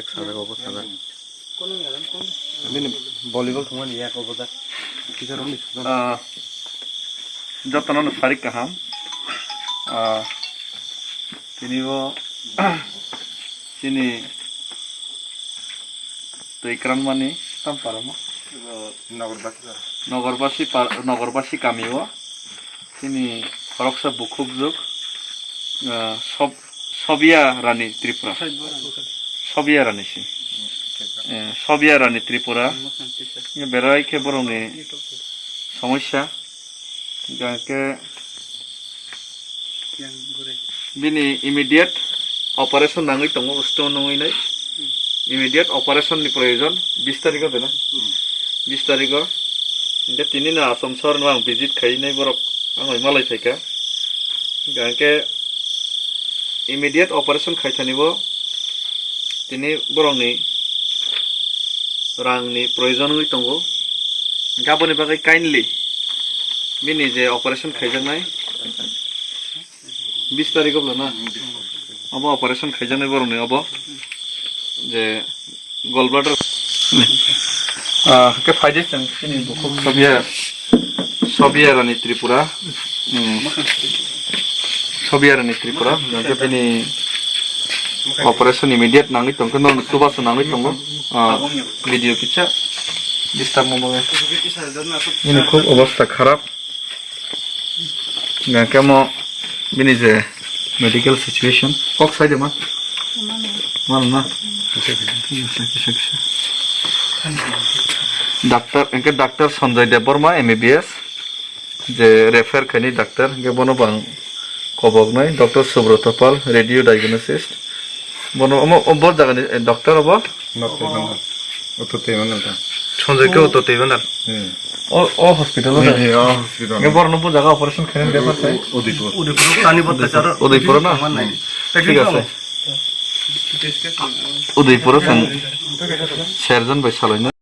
এক সাদা কবো সাদা ভলিবল তোমার এক অবদা যতন সারিক কাহাম তিনি তৈক্রান মানে তাম পারম নগরবাসী কামিও তিনি হরকসা বুকুক যুগ সবিয়া রানী ত্রিপুরা সবিয়া রানী সবিয়া রানী ত্রিপুরা বেড়াই খেবরংনি সমস্যা গাকে बिनि इमिडिएट ऑपरेशन नांगै दङ स्टोन नङैनै इमिडिएट ऑपरेशन नि प्रयोजन 20 तारिख देना 20 तारिख इनते तिनि ना आसाम सहर आं विजिट खाइनै बरक आं मालाय फाइका गाके इमिडिएट ऑपरेशन खाइथानिबो तिनि बरंनि रांनि प्रयोजन नै दङ गाबोनि बागै काइन्डलि बिनि जे ऑपरेशन खाइजानाय 20 तारिख ना अब ऑपरेशन खाइजानाय बरंनि अब जे गल ब्लाडर के फाइदे जों सिनि बुखौ सबिया रानी त्रिपुरा के बिनि ऑपरेशन इमिडिएट नांगै दंखौ न सुबास नांगै दङ भिडियो किछा डिस्टार्ब ममो ini খুব অবস্থা খারাপ না কেমন बिनि जे मेडिकल सिचुएशन कक साइड मा ना डॉक्टर संजय देव वर्मा एमबीबीएस जे रेफर खनि डॉक्टर के बनो बां कबगनाय डॉक्टर सुब्रत पाल रेडियो डायग्नोसिस्ट बनो बहुत जगह डॉक्टर अब संजय के तो तेवनल ओ हॉस्पिटल के बरनपुर जगह ऑपरेशन खने दे पर उदयपुर पानी बत्ता उदयपुर ना ठीक আছে उदयपुर जों सेरजन बाय सालायनो